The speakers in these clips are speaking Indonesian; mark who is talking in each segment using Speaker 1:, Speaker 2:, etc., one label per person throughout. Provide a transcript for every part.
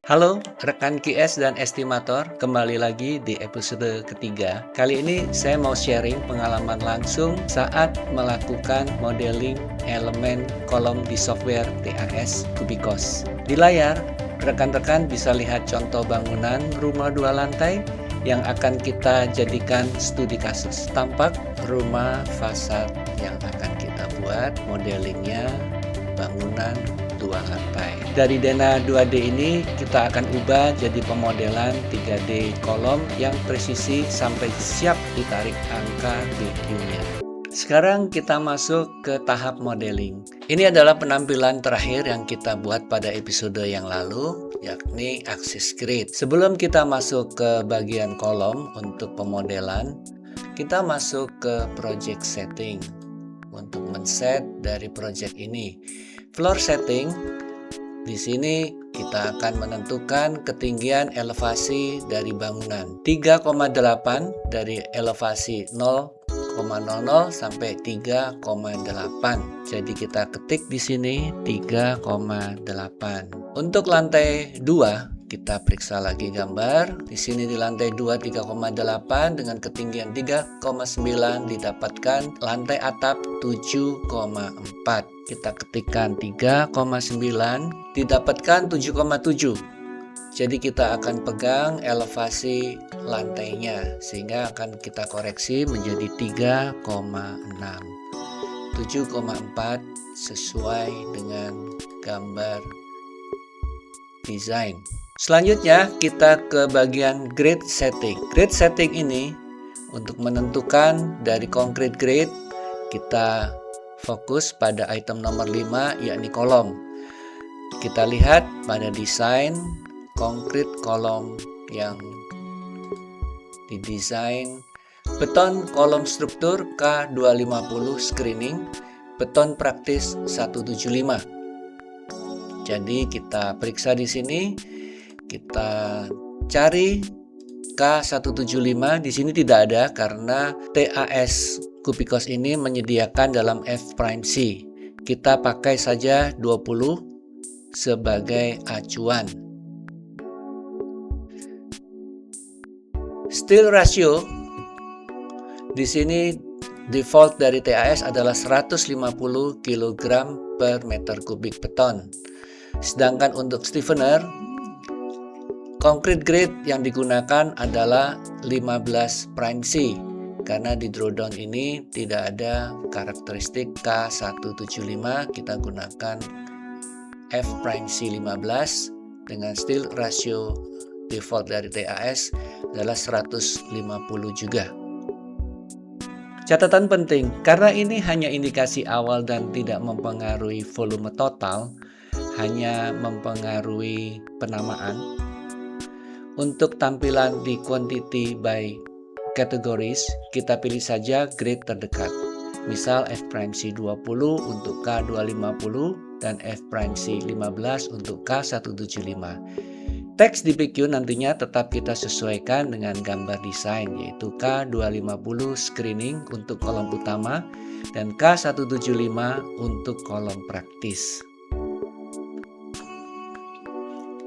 Speaker 1: Halo rekan QS dan estimator, kembali lagi di episode ketiga. Kali ini saya mau sharing pengalaman langsung saat melakukan modeling elemen kolom di software TAS Cubicos. Di layar, rekan-rekan bisa lihat contoh bangunan rumah 2 lantai yang akan kita jadikan studi kasus. Tampak rumah fasad yang akan kita buat, modelingnya bangunan 2 lantai. Dari Dena 2D ini kita akan ubah jadi pemodelan 3D kolom yang presisi sampai siap ditarik angka BQ-nya. Sekarang kita masuk ke tahap modeling. Ini adalah penampilan terakhir yang kita buat pada episode yang lalu, yakni axis grid. Sebelum kita masuk ke bagian kolom untuk pemodelan, kita masuk ke project setting untuk men-set dari project ini. Floor setting, di sini kita akan menentukan ketinggian elevasi dari bangunan 3,8 dari elevasi 0,00 sampai 3,8. Jadi kita ketik di sini 3,8. Untuk lantai 2 kita periksa lagi gambar. Di sini di lantai 2 3,8 dengan ketinggian 3,9 didapatkan lantai atap 7,4. Kita ketikkan 3,9 didapatkan 7,7. Jadi kita akan pegang elevasi lantainya sehingga akan kita koreksi menjadi 3,6. 7,4 sesuai dengan gambar desain. Selanjutnya kita ke bagian grade setting. Grade setting ini untuk menentukan dari concrete grade kita fokus pada item nomor 5 yakni kolom. Kita lihat pada desain concrete kolom yang didesain beton kolom struktur K250 screening, beton praktis 175. Jadi kita periksa di sini. Kita cari K175, di sini tidak ada karena TAS Cubicos ini menyediakan dalam F'C. Kita pakai saja 20 sebagai acuan. Steel ratio di sini default dari TAS adalah 150 kg per meter kubik beton. Sedangkan untuk stiffener concrete grade yang digunakan adalah 15 prime C karena di drawdown ini tidak ada karakteristik K175, kita gunakan F prime C 15 dengan steel ratio default dari TAS adalah 150 juga. Catatan penting, karena ini hanya indikasi awal dan tidak mempengaruhi volume total, hanya mempengaruhi penamaan. Untuk tampilan di quantity by categories, kita pilih saja grade terdekat. Misal F'C 20 untuk K250 dan F'C 15 untuk K175. Teks di PQ nantinya tetap kita sesuaikan dengan gambar desain, yaitu K250 screening untuk kolom utama dan K175 untuk kolom praktis.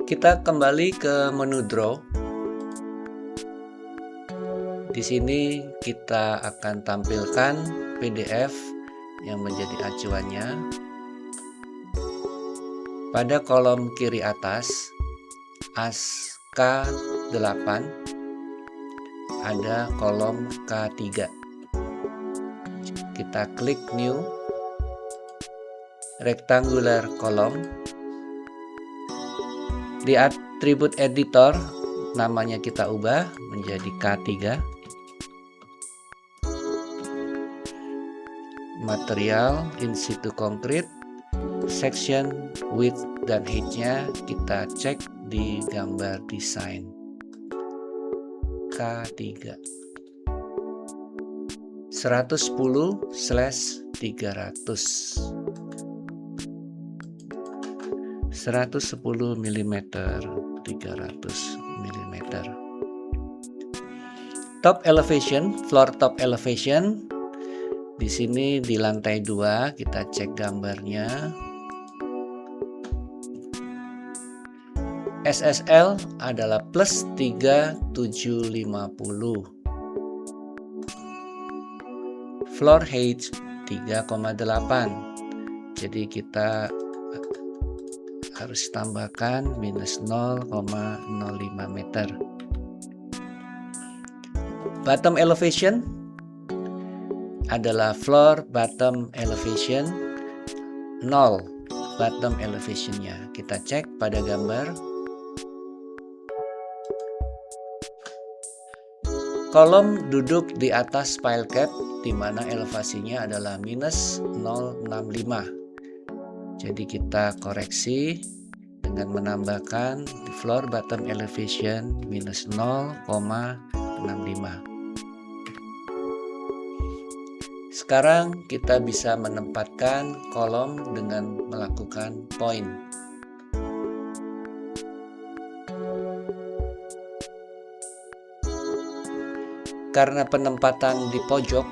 Speaker 1: Kita kembali ke menu draw. Di sini kita akan tampilkan PDF yang menjadi acuannya. Pada kolom kiri atas, as K8 ada kolom K3. Kita klik new, rectangular column. Di atribut editor namanya kita ubah menjadi K3. Material in situ concrete, section width dan height-nya kita cek di gambar desain. K3 110/300 110 mm 300 mm. Top elevation, floor top elevation. Di sini di lantai 2 kita cek gambarnya. SSL adalah plus 3750. Floor height 3,8. Jadi kita harus tambahkan minus 0,05 meter. Bottom elevation adalah floor bottom elevation 0 bottom elevationnya. Kita cek pada gambar. Kolom duduk di atas pile cap di mana elevasinya adalah minus 065. Jadi kita koreksi dengan menambahkan di floor bottom elevation minus 0,65. Sekarang kita bisa menempatkan kolom dengan melakukan point. Karena penempatan di pojok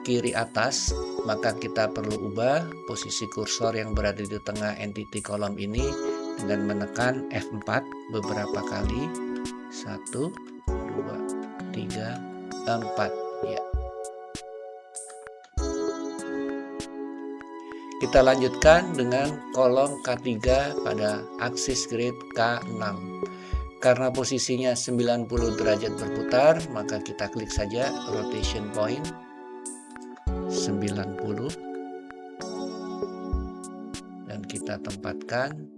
Speaker 1: kiri atas, maka kita perlu ubah posisi kursor yang berada di tengah entity kolom ini dengan menekan F4 beberapa kali. 1, 2, 3, 4. Ya. Kita lanjutkan dengan kolom K3 pada aksis grid K6. Karena posisinya 90 derajat berputar, maka kita klik saja rotation point 90 dan kita tempatkan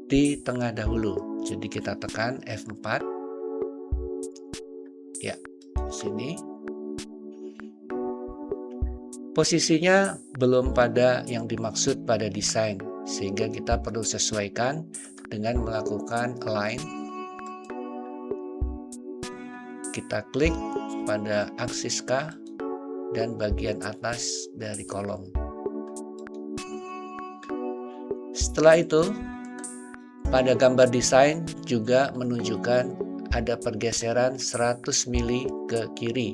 Speaker 1: di tengah dahulu. Jadi kita tekan F4. Ya, sini. Posisinya belum pada yang dimaksud pada desain, sehingga kita perlu sesuaikan dengan melakukan align. Kita klik pada aksis K dan bagian atas dari kolom. Setelah itu, pada gambar desain juga menunjukkan ada pergeseran 100 mili ke kiri.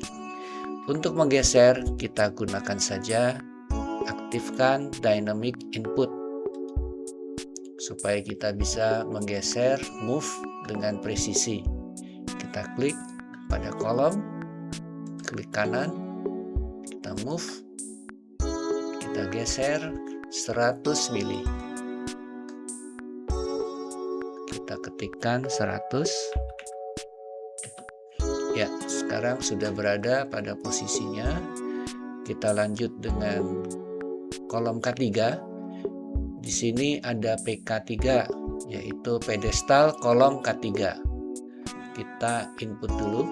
Speaker 1: Untuk menggeser, kita gunakan saja aktifkan dynamic input supaya kita bisa menggeser move dengan presisi. Kita klik pada kolom, klik kanan, kita move, kita geser 100 mili. Kita ketikkan 100. Ya, sekarang sudah berada pada posisinya. Kita lanjut dengan kolom K3. Di sini ada PK3, yaitu pedestal kolom K3. Kita input dulu.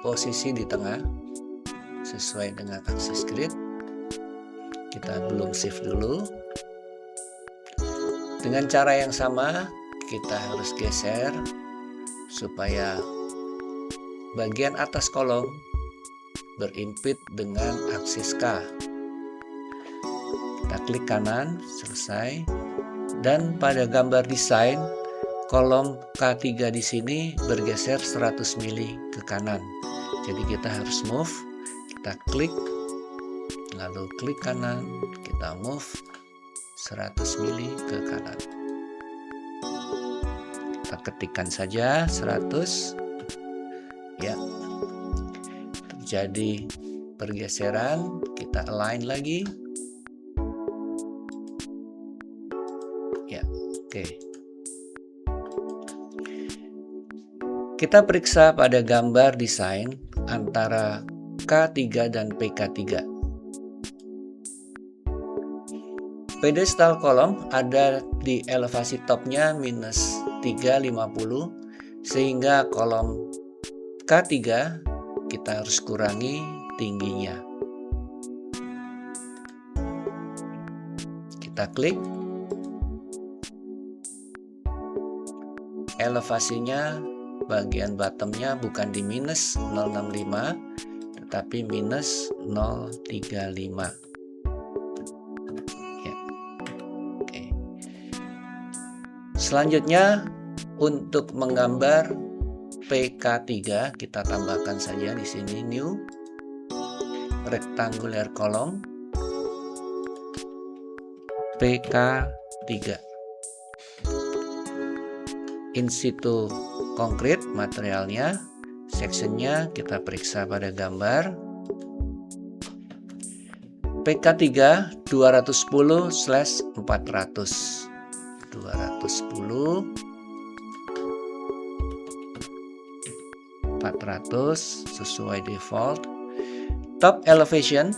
Speaker 1: Posisi di tengah, sesuai dengan aksis grid. Kita belum shift dulu. Dengan cara yang sama, kita harus geser supaya bagian atas kolom berimpit dengan aksis K. Kita klik kanan, selesai. Dan pada gambar desain, kolom K3 di sini bergeser 100 mili ke kanan. Jadi kita harus move, kita klik, lalu klik kanan, kita move 100 mili ke kanan. Kita ketikkan saja 100. Ya. Jadi pergeseran, kita align lagi. Ya, oke. Kita periksa pada gambar desain antara K3 dan PK3. Pedestal kolom ada di elevasi topnya minus 350, sehingga kolom K3 kita harus kurangi tingginya. Kita klik. Elevasinya bagian bottomnya bukan di minus 065, tetapi minus 035. Ya. Oke. Selanjutnya untuk menggambar PK3 kita tambahkan saja di sini new. rectangular column PK3. In situ konkret materialnya, sectionnya kita periksa pada gambar. PK3 210/400 sesuai default. Top elevation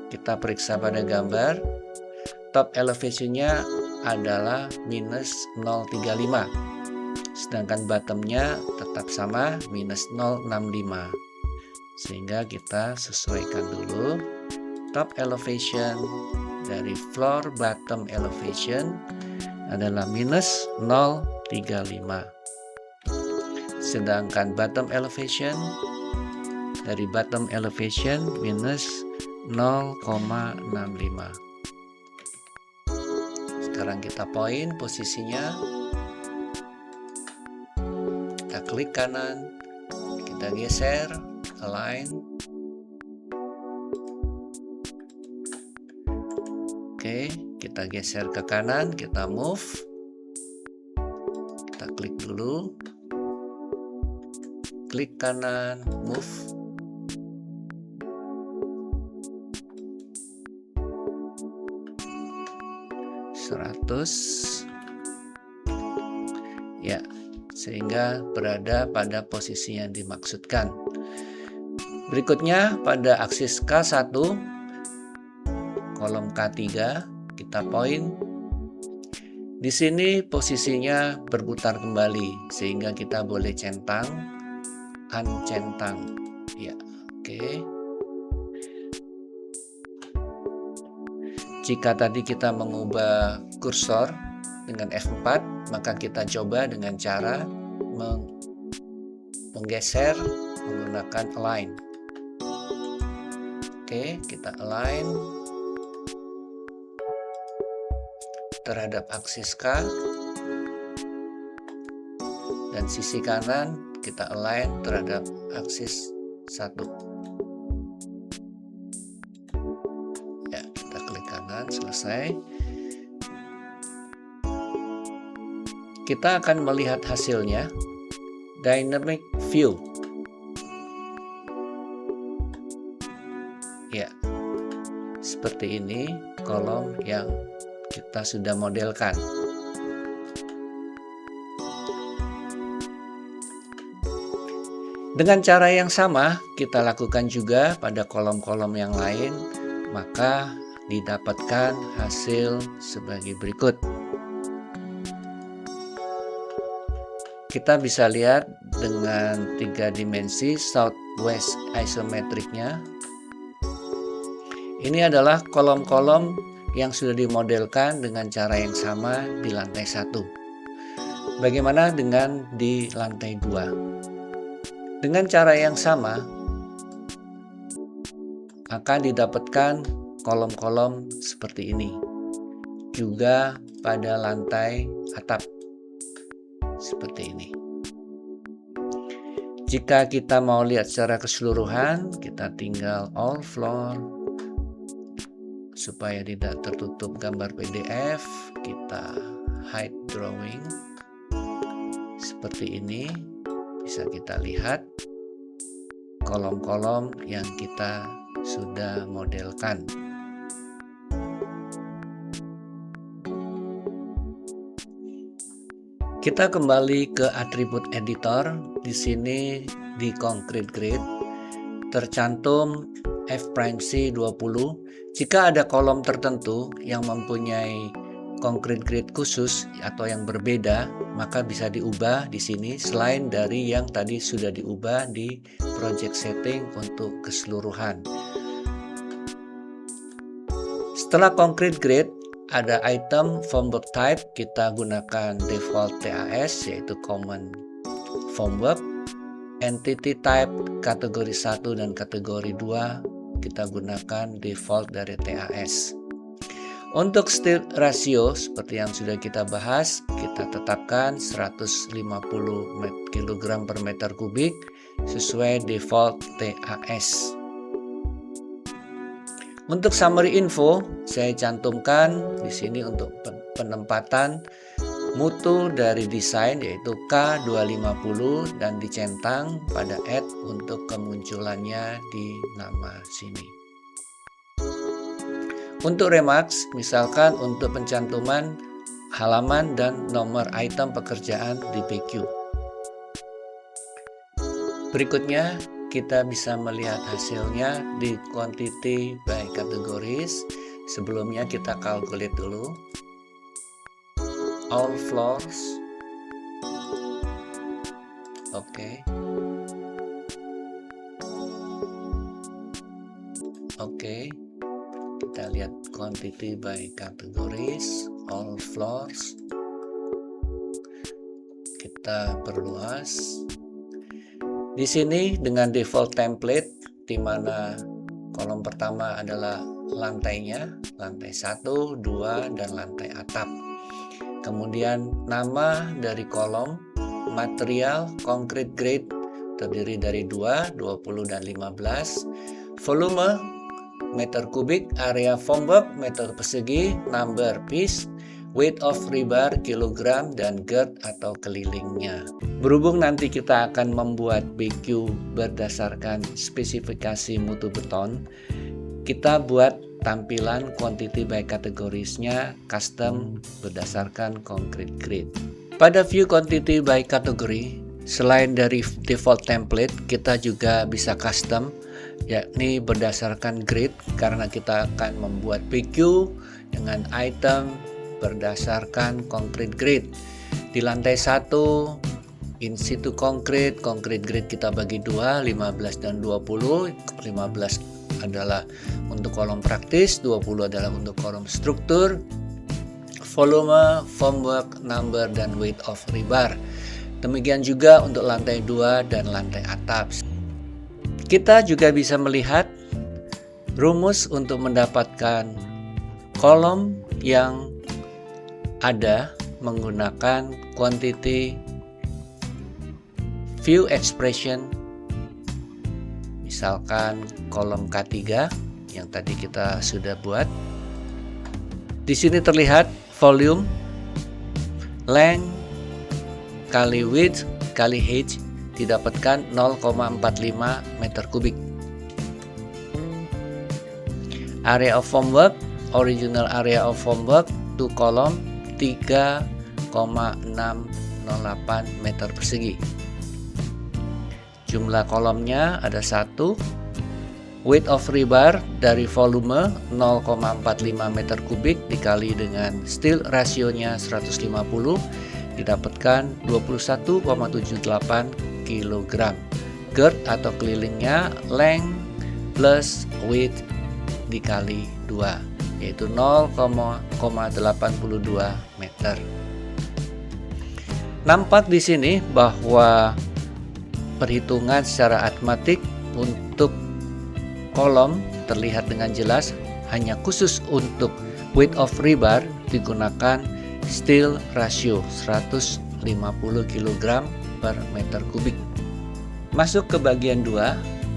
Speaker 1: kita periksa pada gambar. Top elevationnya adalah minus 035, sedangkan bottomnya tetap sama minus 065, sehingga kita sesuaikan dulu. Top elevation dari floor bottom elevation adalah minus 035, sedangkan bottom elevation dari bottom elevation minus 0,65. Sekarang kita point posisinya, kita klik kanan, kita geser, align. Oke, kita geser ke kanan, kita move, kita klik dulu, klik kanan, move. Ya, sehingga berada pada posisi yang dimaksudkan. Berikutnya pada aksis K1 kolom K3 kita point. Di sini posisinya berputar kembali sehingga kita boleh centang, uncentang. Ya, oke. Jika tadi kita mengubah kursor dengan F4, maka kita coba dengan cara menggeser menggunakan align. Oke, kita align terhadap aksis K, dan sisi kanan kita align terhadap aksis 1. Ya, kita klik kanan, selesai. Kita akan melihat hasilnya, dynamic view. Ya, seperti ini kolom yang kita sudah modelkan. Dengan cara yang sama, kita lakukan juga pada kolom-kolom yang lain, maka didapatkan hasil sebagai berikut. Kita bisa lihat dengan 3 dimensi southwest isometriknya. Ini adalah kolom-kolom yang sudah dimodelkan dengan cara yang sama di lantai 1. Bagaimana dengan di lantai 2? Dengan cara yang sama, akan didapatkan kolom-kolom seperti ini. Juga pada lantai atap. Seperti ini. Jika kita mau lihat secara keseluruhan, kita tinggal all floor. Supaya tidak tertutup gambar PDF, kita hide drawing. Seperti ini, bisa kita lihat kolom-kolom yang kita sudah modelkan. Kita kembali ke atribut editor. Di sini di concrete grid tercantum F'C 20. Jika ada kolom tertentu yang mempunyai concrete grid khusus atau yang berbeda, maka bisa diubah di sini selain dari yang tadi sudah diubah di project setting untuk keseluruhan. Setelah concrete grid, ada item formwork type, kita gunakan default TAS yaitu common formwork. Entity type kategori 1 dan kategori 2 kita gunakan default dari TAS. Untuk steel ratio seperti yang sudah kita bahas, kita tetapkan 150 kg per meter kubik sesuai default TAS. Untuk summary info, saya cantumkan di sini untuk penempatan mutu dari desain yaitu K250 dan dicentang pada add untuk kemunculannya di nama sini. Untuk remarks, misalkan untuk pencantuman halaman dan nomor item pekerjaan di BQ. Berikutnya kita bisa melihat hasilnya di quantity by categories. Sebelumnya kita calculate dulu. All floors. Oke. Kita lihat quantity by categories, all floors. Kita perluas. Di sini dengan default template di mana kolom pertama adalah lantainya, lantai 1, 2 dan lantai atap. Kemudian nama dari kolom, material, concrete grade terdiri dari 2, 20 dan 15. Volume, meter kubik, area formwork, meter persegi, number piece, weight of rebar, kilogram, dan girth atau kelilingnya. Berhubung nanti kita akan membuat BQ berdasarkan spesifikasi mutu beton, kita buat tampilan quantity by categories-nya custom berdasarkan concrete grade. Pada view quantity by category, selain dari default template, kita juga bisa custom, yakni berdasarkan grade, karena kita akan membuat BQ dengan item berdasarkan concrete grade. Di lantai 1, in situ concrete grade kita bagi 2, 15 dan 20. 15 adalah untuk kolom praktis, 20 adalah untuk kolom struktur. Volume, formwork, number, dan weight of rebar. Demikian juga untuk lantai 2 dan lantai atap. Kita juga bisa melihat rumus untuk mendapatkan kolom yang ada menggunakan quantity view expression. Misalkan kolom K3 yang tadi kita sudah buat. Di sini terlihat volume, length kali width kali height didapatkan 0,45 meter kubik. Area of formwork, original area of formwork to kolom 3,608 meter persegi. Jumlah kolomnya ada 1. Weight of rebar dari volume 0,45 meter kubik dikali dengan steel rasionya 150 didapatkan 21,78 kg. Girth atau kelilingnya length plus width dikali 2 yaitu 0,82 meter. Nampak di sini bahwa perhitungan secara arithmetic untuk kolom terlihat dengan jelas, hanya khusus untuk weight of rebar digunakan steel ratio 150 kg per meter kubik. Masuk ke bagian 2,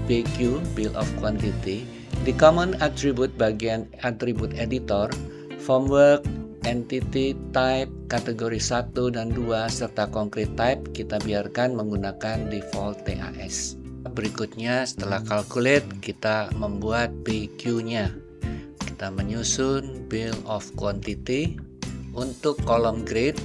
Speaker 1: BQ, Bill of Quantity. Di common attribute bagian atribut editor, formwork, entity type, kategori 1 dan 2, serta concrete type kita biarkan menggunakan default TAS. Berikutnya setelah calculate, kita membuat BQ-nya. Kita menyusun bill of quantity untuk kolom grade.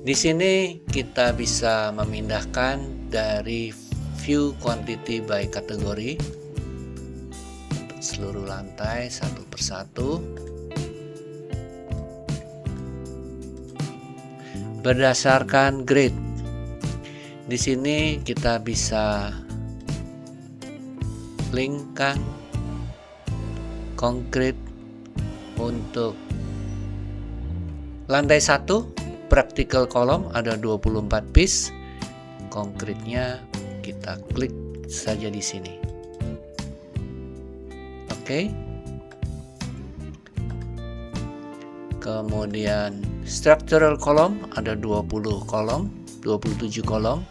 Speaker 1: Di sini kita bisa memindahkan dari view quantity by kategori seluruh lantai satu persatu. Berdasarkan grade. Di sini kita bisa linkkan konkret untuk lantai 1 practical column ada 24 piece. Konkretnya kita klik saja di sini. Oke. Kemudian structural column ada 20 kolom, 27 kolom.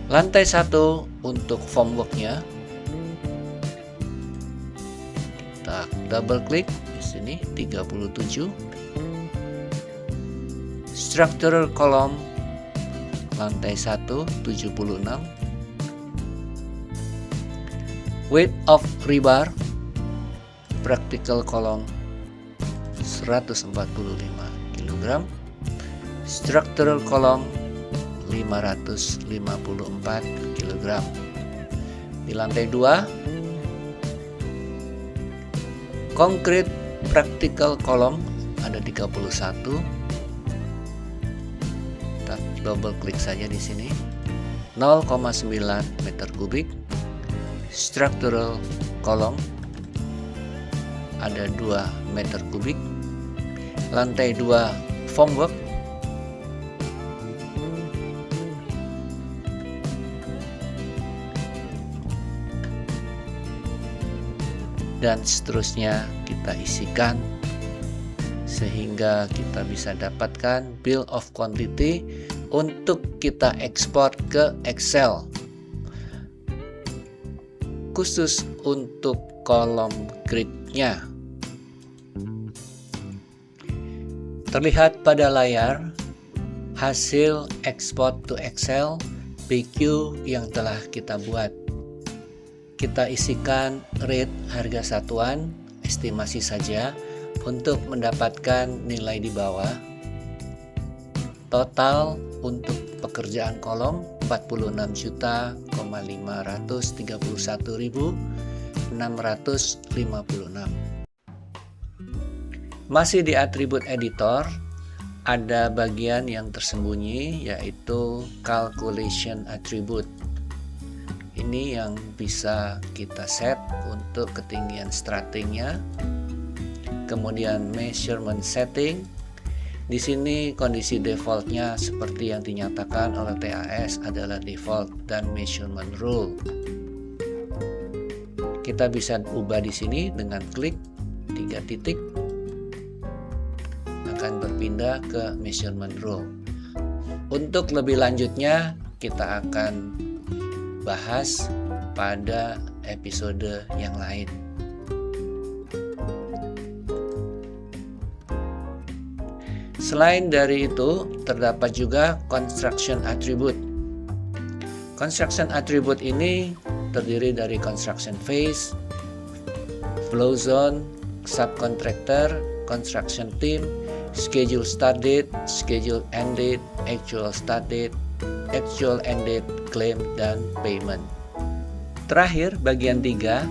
Speaker 1: Lantai 1 untuk formworknya, kita double klik di sini 37. Structural column lantai 1 76. Weight of rebar practical column 145 kg. Structural column 554 kg. Di lantai 2 concrete practical column ada 31. Kita double klik saja di sini 0,9 meter kubik. Structural column ada 2 meter kubik. Lantai 2 formwork dan seterusnya kita isikan sehingga kita bisa dapatkan bill of quantity untuk kita ekspor ke Excel khusus untuk kolom grid-nya. Terlihat pada layar hasil export to Excel PQ yang telah kita buat. Kita isikan rate harga satuan, estimasi saja untuk mendapatkan nilai di bawah. Total untuk pekerjaan kolom 46.531.656. Masih di atribut editor, ada bagian yang tersembunyi yaitu calculation attribute. Ini yang bisa kita set untuk ketinggian stratingnya. Kemudian measurement setting. Di sini kondisi defaultnya seperti yang dinyatakan oleh TAS adalah default dan measurement rule. Kita bisa ubah di sini dengan klik 3 titik akan berpindah ke measurement rule. Untuk lebih lanjutnya kita akan bahas pada episode yang lain. Selain dari itu, terdapat juga construction attribute. Construction attribute ini terdiri dari construction phase, flow zone, subcontractor, construction team, schedule start date, schedule end date, actual start date, actual end date, claim, dan payment. Terakhir, bagian 3,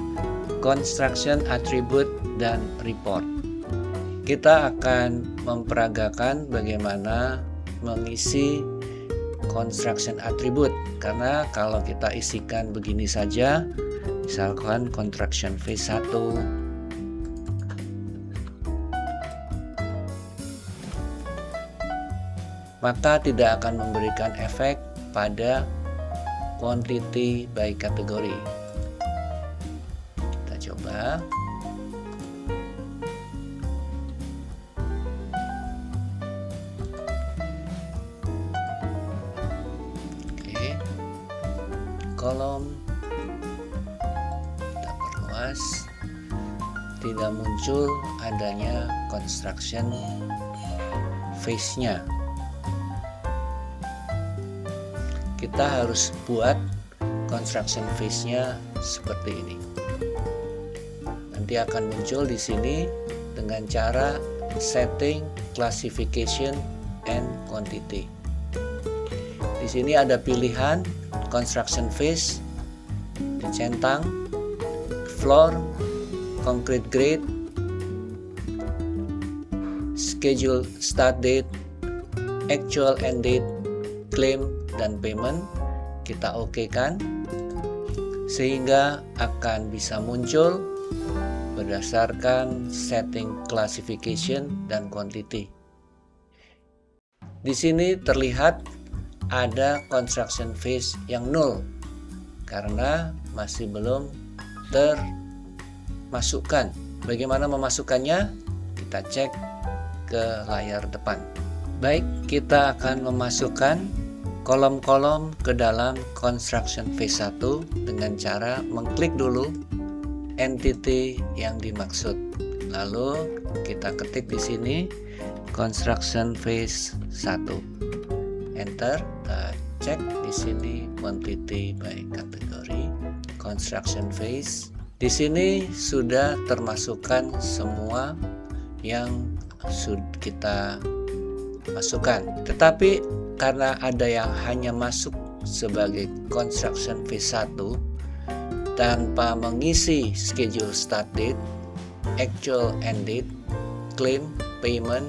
Speaker 1: construction attribute dan report. Kita akan memperagakan bagaimana mengisi construction attribute, karena kalau kita isikan begini saja, misalkan construction phase 1, maka tidak akan memberikan efek pada quantity by kategori. Kita coba. Oke. Kolom kita perluas. Tidak muncul adanya construction phase-nya. Kita harus buat construction phase-nya seperti ini. Nanti akan muncul di sini dengan cara setting, classification, and quantity. Di sini ada pilihan construction phase, dicentang, floor, concrete grade, schedule start date, actual end date, claim, dan payment. Kita okekan sehingga akan bisa muncul berdasarkan setting classification dan quantity. Di sini terlihat ada construction phase yang null karena masih belum termasukkan. Bagaimana memasukkannya? Kita cek ke layar depan. Baik, kita akan memasukkan kolom-kolom ke dalam construction phase 1 dengan cara mengklik dulu entity yang dimaksud. Lalu kita ketik di sini construction phase 1. Enter, kita cek di sini quantity by kategori construction phase. Di sini sudah termasukkan semua yang sudah kita masukkan. Tetapi karena ada yang hanya masuk sebagai construction phase 1 tanpa mengisi schedule start date, actual end date, claim, payment,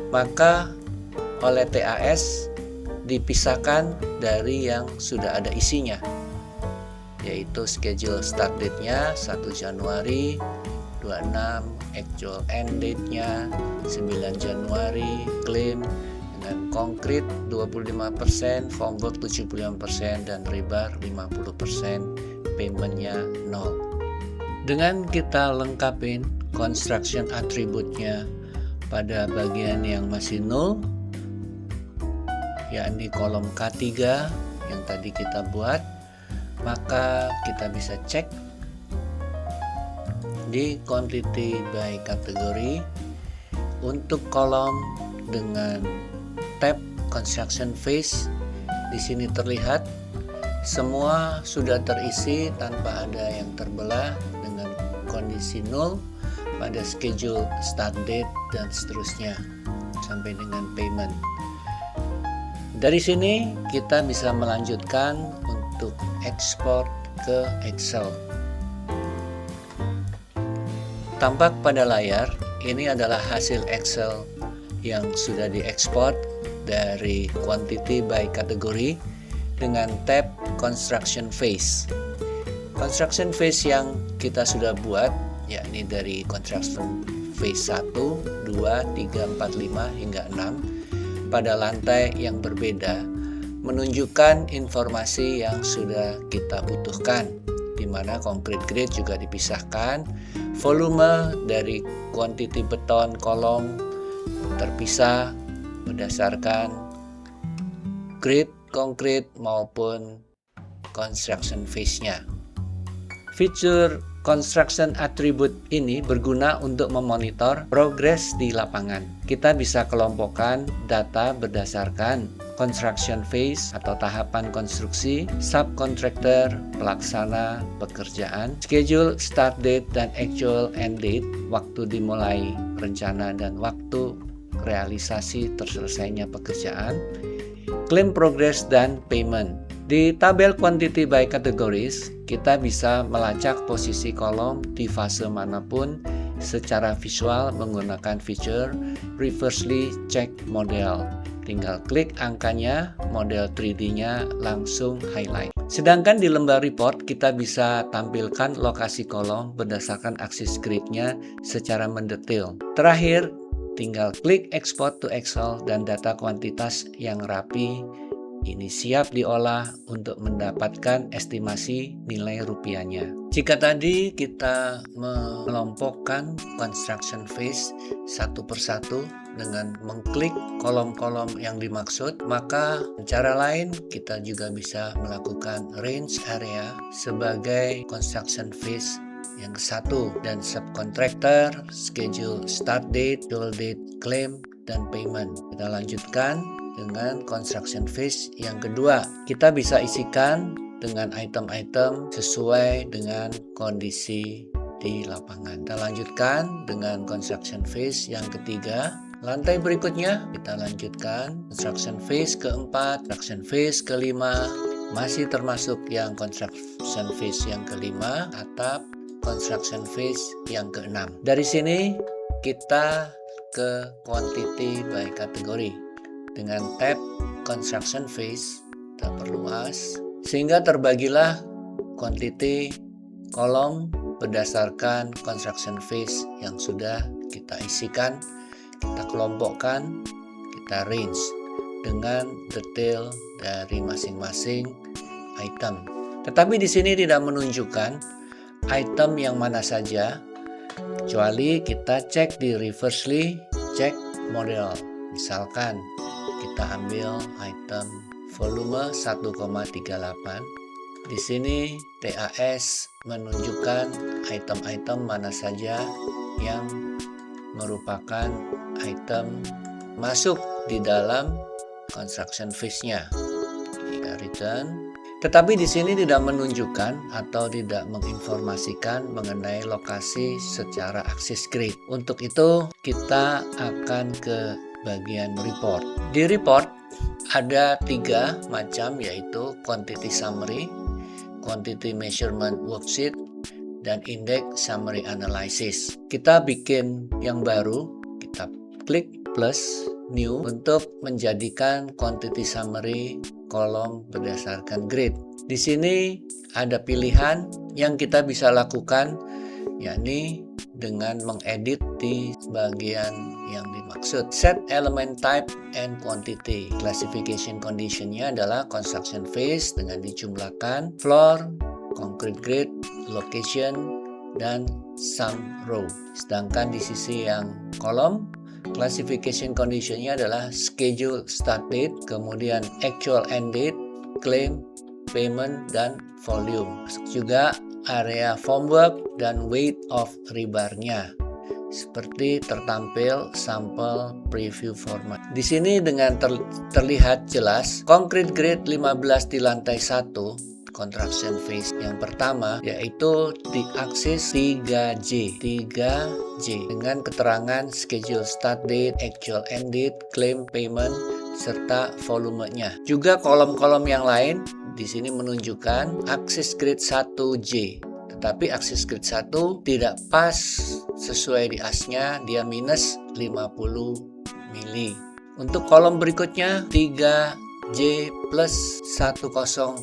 Speaker 1: maka oleh TAS dipisahkan dari yang sudah ada isinya, yaitu schedule start date-nya 1 Januari 26, actual end date-nya 9 Januari, claim dengan konkret 25%, formwork 75%, dan rebar 50%, payment-nya 0. Dengan kita lengkapin construction attribute-nya pada bagian yang masih 0, yakni kolom K3 yang tadi kita buat, maka kita bisa cek di quantity by kategori untuk kolom dengan tab construction phase. Di sini terlihat semua sudah terisi tanpa ada yang terbelah dengan kondisi 0 pada schedule start date dan seterusnya sampai dengan payment. Dari sini kita bisa melanjutkan untuk ekspor ke Excel. Tampak pada layar, ini adalah hasil Excel yang sudah diekspor dari quantity by kategori dengan tab construction phase. Construction phase yang kita sudah buat, yakni dari construction phase 1, 2, 3, 4, 5, hingga 6 pada lantai yang berbeda, menunjukkan informasi yang sudah kita butuhkan, di mana concrete grade juga dipisahkan, volume dari quantity beton kolom terpisah berdasarkan grade konkret maupun construction phase-nya. Fitur construction attribute ini berguna untuk memonitor progres di lapangan. Kita bisa kelompokkan data berdasarkan construction phase atau tahapan konstruksi, subcontractor, pelaksana pekerjaan, schedule start date dan actual end date, waktu dimulai rencana dan waktu realisasi terselesainya pekerjaan, claim progress dan payment. Di tabel quantity by categories, kita bisa melacak posisi kolom di fase manapun secara visual menggunakan fitur reversely check model. Tinggal klik angkanya, model 3D-nya langsung highlight. Sedangkan di lembar report, kita bisa tampilkan lokasi kolom berdasarkan aksis grid-nya secara mendetail. Terakhir, tinggal klik export to Excel dan data kuantitas yang rapi ini siap diolah untuk mendapatkan estimasi nilai rupiahnya. Jika tadi kita mengelompokkan construction phase satu persatu dengan mengklik kolom-kolom yang dimaksud, maka cara lain kita juga bisa melakukan range area sebagai construction phase yang ke-1 dan subcontractor, schedule start date, due date, claim, dan payment. Kita lanjutkan dengan construction phase yang kedua. Kita bisa isikan dengan item-item sesuai dengan kondisi di lapangan. Kita lanjutkan dengan construction phase yang ketiga. Lantai berikutnya kita lanjutkan construction phase keempat, construction phase kelima, masih termasuk yang construction phase yang kelima, atap construction phase yang keenam. Dari sini kita ke quantity by kategori. Dengan tab construction phase kita perluas sehingga terbagilah quantity kolom berdasarkan construction phase yang sudah kita isikan, kita kelompokkan, kita range dengan detail dari masing-masing item. Tetapi di sini tidak menunjukkan item yang mana saja, kecuali kita cek di reversely check model. Misalkan kita ambil item volume 1,38. Di sini TAS menunjukkan item-item mana saja yang merupakan item masuk di dalam construction phase-nya. Kita return. Tetapi di sini tidak menunjukkan atau tidak menginformasikan mengenai lokasi secara aksis grid. Untuk itu kita akan ke bagian report. Di report ada 3 macam, yaitu quantity summary, quantity measurement worksheet, dan index summary analysis. Kita bikin yang baru, kita klik plus new untuk menjadikan quantity summary kolom berdasarkan grid. Di sini ada pilihan yang kita bisa lakukan, yakni dengan mengedit di bagian yang dimaksud. Set element type and quantity. Classification conditionnya adalah construction phase dengan dijumlahkan floor, concrete grid, location, dan sum row. Sedangkan di sisi yang kolom, classification conditionnya adalah schedule start date, kemudian actual end date, claim, payment, dan volume. Masuk juga area formwork dan weight of rebarnya, seperti tertampil sampel preview format. Di sini dengan terlihat jelas concrete grade 15 di lantai 1 construction phase yang pertama, yaitu di aksis 3J dengan keterangan schedule start date, actual end date, claim, payment, serta volumenya. Juga kolom-kolom yang lain di sini menunjukkan aksis grid 1J. Tetapi aksis grid 1 tidak pas sesuai di asnya, dia minus 50 mili. Untuk kolom berikutnya 3J plus 1036.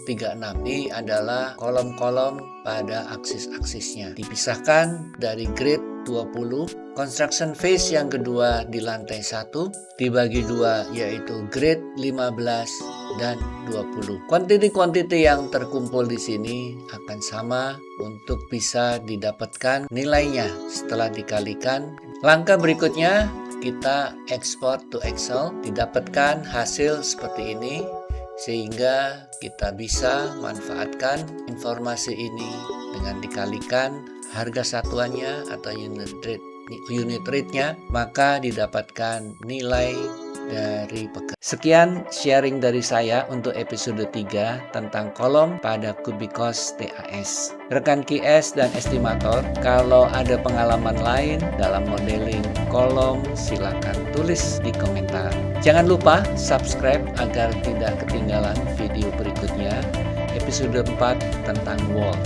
Speaker 1: Ini adalah kolom-kolom pada aksis-aksisnya. Dipisahkan dari grid 20. Construction phase yang kedua di lantai 1 dibagi 2, yaitu grid 15 dan 20. Quantity yang terkumpul di sini akan sama untuk bisa didapatkan nilainya setelah dikalikan. Langkah berikutnya kita export to Excel, didapatkan hasil seperti ini sehingga kita bisa manfaatkan informasi ini dengan dikalikan harga satuannya atau unit rate-nya, maka didapatkan nilai dari pekerjaan. Sekian sharing dari saya untuk episode 3 tentang kolom pada Cubicos TAS. Rekan QS dan estimator, kalau ada pengalaman lain dalam modeling kolom, silakan tulis di komentar. Jangan lupa subscribe agar tidak ketinggalan video berikutnya, episode 4 tentang wall.